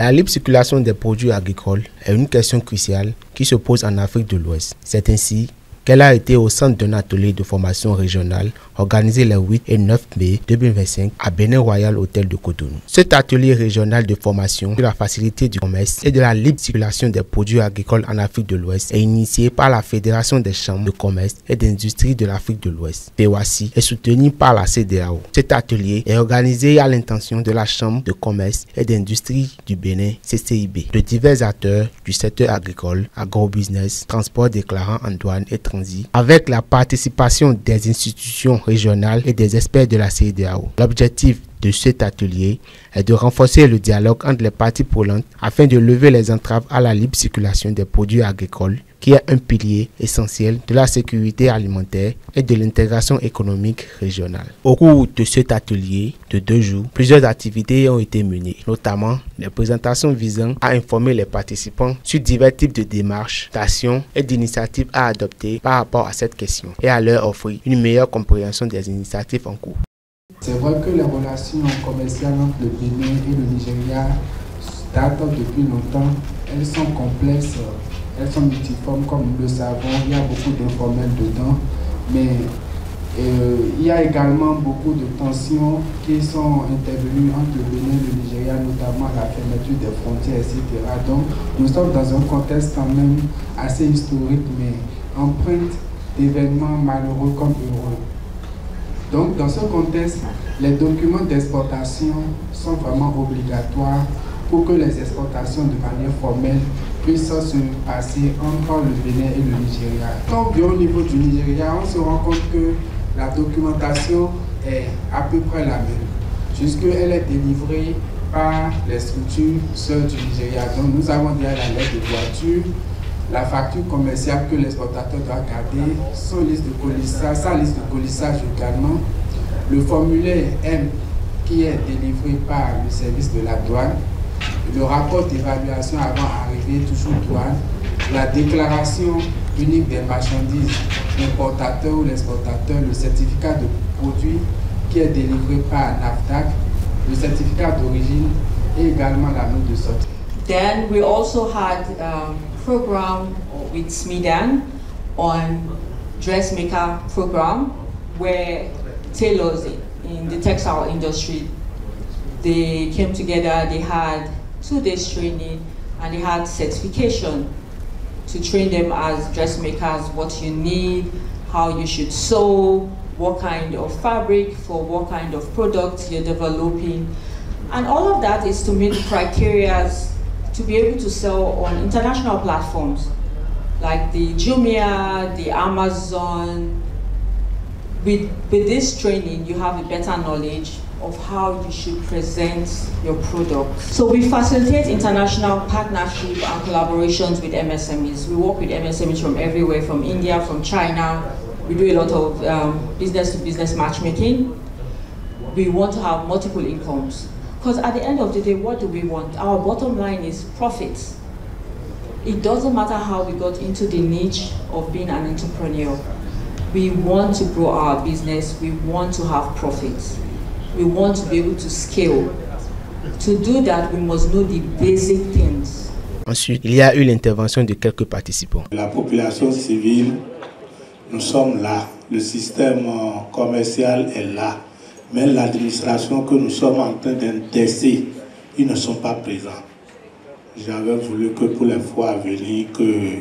La libre circulation des produits agricoles est une question cruciale qui se pose en Afrique de l'Ouest. C'est ainsi qu'elle a été au centre d'un atelier de formation régionale organisé les 8 et 9 mai 2025 à Bénin Royal Hôtel de Cotonou. Cet atelier régional de formation sur la facilité du commerce et de la libre circulation des produits agricoles en Afrique de l'Ouest est initié par la Fédération des chambres de commerce et d'industrie de l'Afrique de l'Ouest, FEWACI, et soutenu par la CEDEAO. Cet atelier est organisé à l'intention de la Chambre de commerce et d'industrie du Bénin, CCIB, de divers acteurs du secteur agricole, agrobusiness, transport déclarant en douane et transit, avec la participation des institutions régionales et des experts de la CEDEAO. L'objectif de cet atelier est de renforcer le dialogue entre les parties prenantes afin de lever les entraves à la libre circulation des produits agricoles, qui est un pilier essentiel de la sécurité alimentaire et de l'intégration économique régionale. Au cours de cet atelier de 2 jours, plusieurs activités ont été menées, notamment des présentations visant à informer les participants sur divers types de démarches, d'actions et d'initiatives à adopter par rapport à cette question et à leur offrir une meilleure compréhension des initiatives en cours. C'est vrai que les relations commerciales entre le Bénin et le Nigeria datent depuis longtemps. Elles sont complexes, elles sont multiformes comme nous le savons. Il y a beaucoup d'informels dedans, mais il y a également beaucoup de tensions qui sont intervenues entre le Bénin et le Nigeria, notamment la fermeture des frontières, etc. Donc nous sommes dans un contexte quand même assez historique, mais empreinte d'événements malheureux comme heureux. Donc, dans ce contexte, les documents d'exportation sont vraiment obligatoires pour que les exportations de manière formelle puissent se passer entre le Bénin et le Nigeria. Quand on vient au niveau du Nigeria, on se rend compte que la documentation est à peu près la même, puisqu'elle est délivrée par les structures seules du Nigeria. Donc, nous avons déjà la lettre de voiture, la facture commerciale que l'exportateur doit garder, sa liste de colissage également, le formulaire M qui est délivré par le service de la douane, le rapport d'évaluation avant arrivée, toujours douane, la déclaration unique des marchandises, l'importateur ou l'exportateur, le certificat de produit qui est délivré par NAFDAC, le certificat d'origine et également la note de sortie. Then we also had program with SMIDAN on dressmaker program where tailors in the textile industry, they came together, they had 2 days training and they had certification to train them as dressmakers, what you need, how you should sew, what kind of fabric for what kind of products you're developing. And all of that is to meet criteria to be able to sell on international platforms like the Jumia, the Amazon. With this training, you have a better knowledge of how you should present your product. So we facilitate international partnership and collaborations with MSMEs. We work with MSMEs from everywhere, from India, from China. We do a lot of business-to-business matchmaking. We want to have multiple incomes. Because at the end of the day, what do we want? Our bottom line is profits. It doesn't matter how we got into the niche of being an entrepreneur. We want to grow our business. We want to have profits. We want to be able to scale. To do that, we must know the basic things. Ensuite, il y a eu l'intervention de quelques participants. La population civile, nous sommes là. Le système commercial est là. Mais l'administration que nous sommes en train d'intester, ils ne sont pas présents. J'avais voulu que pour les fois à venir, que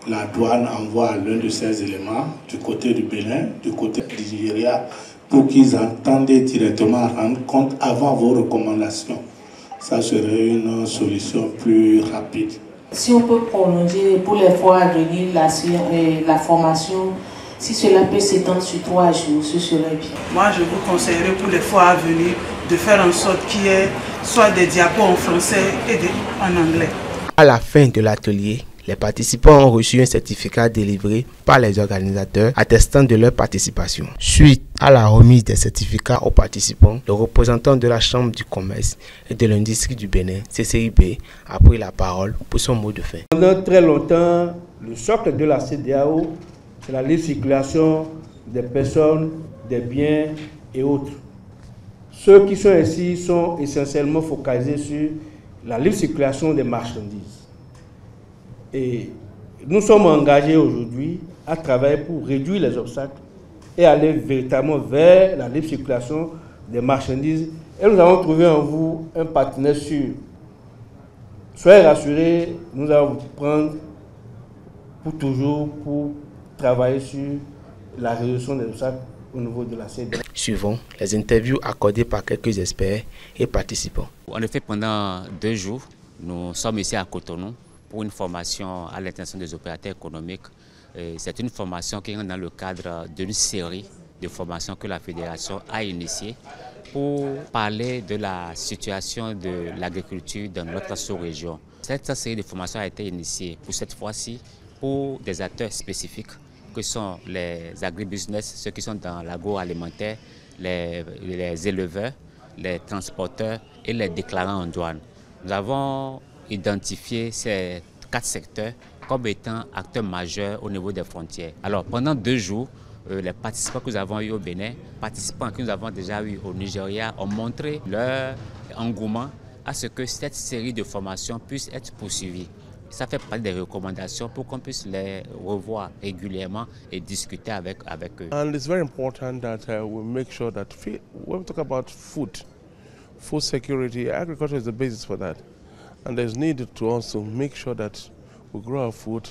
la douane envoie l'un de ces éléments du côté du Bénin, du côté du Nigeria, pour qu'ils entendent directement rendre compte avant vos recommandations. Ça serait une solution plus rapide. Si on peut prolonger pour les fois à venir la formation, si cela peut s'étendre sur 3 jours, ce serait bien. Moi, je vous conseillerais pour les fois à venir de faire en sorte qu'il y ait soit des diapos en français et en anglais. À la fin de l'atelier, les participants ont reçu un certificat délivré par les organisateurs attestant de leur participation. Suite à la remise des certificats aux participants, le représentant de la Chambre du commerce et de l'industrie du Bénin, CCIB, a pris la parole pour son mot de fin. Pendant très longtemps, le socle de la CEDEAO, c'est la libre circulation des personnes, des biens et autres. Ceux qui sont ici sont essentiellement focalisés sur la libre circulation des marchandises. Et nous sommes engagés aujourd'hui à travailler pour réduire les obstacles et aller véritablement vers la libre circulation des marchandises. Et nous avons trouvé en vous un partenaire sûr. Soyez rassurés, nous allons vous prendre pour toujours pour travailler sur la résolution des obstacles au niveau de la CEDEAO. Suivons les interviews accordées par quelques experts et participants. En effet, pendant 2 jours, nous sommes ici à Cotonou pour une formation à l'intention des opérateurs économiques. C'est une formation qui est dans le cadre d'une série de formations que la Fédération a initiée pour parler de la situation de l'agriculture dans notre sous-région. Cette série de formations a été initiée pour cette fois-ci pour des acteurs spécifiques que sont les agribusiness, ceux qui sont dans l'agroalimentaire, les éleveurs, les transporteurs et les déclarants en douane. Nous avons identifié ces 4 secteurs comme étant acteurs majeurs au niveau des frontières. Alors pendant 2 jours, les participants que nous avons eu au Bénin, participants que nous avons déjà eu au Nigeria, ont montré leur engouement à ce que cette série de formations puisse être poursuivie. Ça fait partie des recommandations pour qu'on puisse les revoir régulièrement et discuter avec eux. And it's very important that we make sure that when we talk about food security, agriculture is the basis for that. And there's need to also make sure that we grow our food,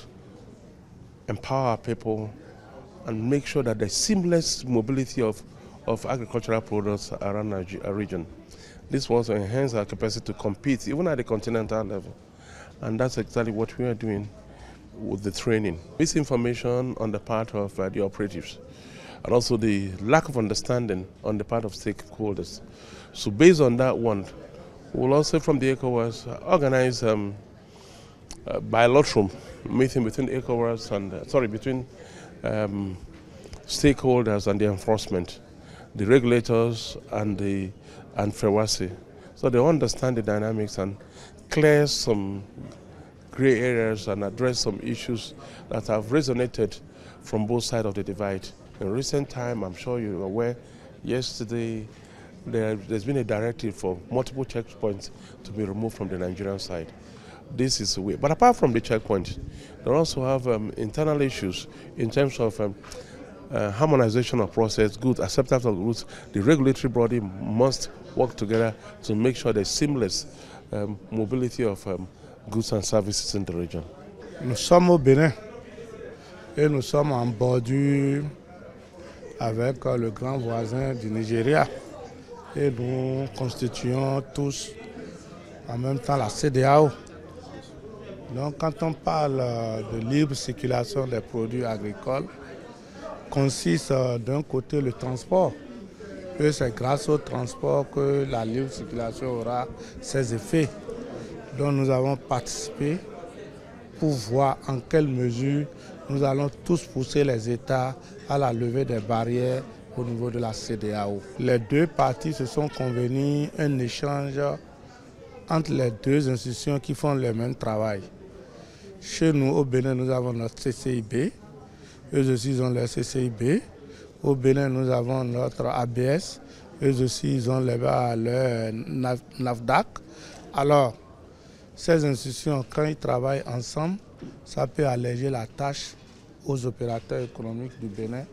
empower our people, and make sure that there's seamless mobility of agricultural products around our region. This will also enhance our capacity to compete, even at the continental level. And that's exactly what we are doing with the training. Misinformation on the part of the operatives, and also the lack of understanding on the part of stakeholders. So based on that one, we'll also from the ECOWAS organize bilateral meeting between ECOWAS and, between stakeholders and the enforcement, the regulators and FEWASI, so they understand the dynamics and clear some gray areas and address some issues that have resonated from both sides of the divide. In recent time, I'm sure you're aware, yesterday there's been a directive for multiple checkpoints to be removed from the Nigerian side. This is a way. But apart from the checkpoints, they also have internal issues in terms of harmonization of process, goods, acceptance of goods. The regulatory body must work together to make sure there's seamless mobility of goods and services in the region. Nous sommes au Bénin et nous sommes en bordure avec le grand voisin du Nigeria et nous constituons tous en même temps la CEDEAO. Donc quand on parle de libre circulation des produits agricoles, consiste d'un côté le transport. Et c'est grâce au transport que la libre circulation aura ses effets. Donc nous avons participé pour voir en quelle mesure nous allons tous pousser les États à la levée des barrières au niveau de la CEDEAO. Les 2 parties se sont convenus un échange entre les 2 institutions qui font le même travail. Chez nous, au Bénin, nous avons notre CCIB. Eux aussi, ils ont leur CCIB. Au Bénin, nous avons notre ABS. Eux aussi, ils ont leur NAFDAC. Alors, ces institutions, quand ils travaillent ensemble, ça peut alléger la tâche aux opérateurs économiques du Bénin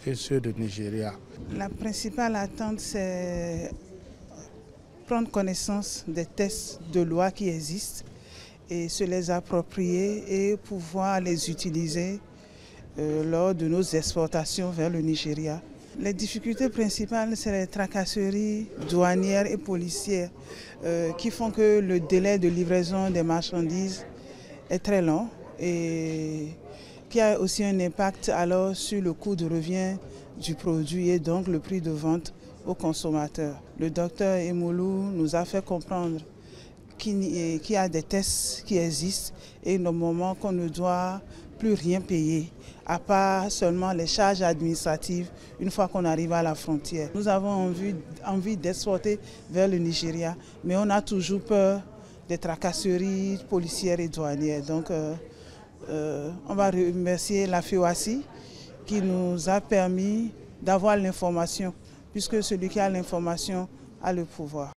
et ceux du Nigeria. La principale attente, c'est prendre connaissance des textes de loi qui existent et se les approprier et pouvoir les utiliser lors de nos exportations vers le Nigeria. Les difficultés principales, c'est les tracasseries douanières et policières qui font que le délai de livraison des marchandises est très long et qui a aussi un impact alors sur le coût de revient du produit et donc le prix de vente aux consommateurs. Le docteur Emoulou nous a fait comprendre qu'il y a des tests qui existent et normalement qu'on ne doit plus rien payer, à part seulement les charges administratives une fois qu'on arrive à la frontière. Nous avons envie d'exporter vers le Nigeria, mais on a toujours peur des tracasseries policières et douanières. Donc on va remercier la FEWASI qui nous a permis d'avoir l'information, puisque celui qui a l'information a le pouvoir.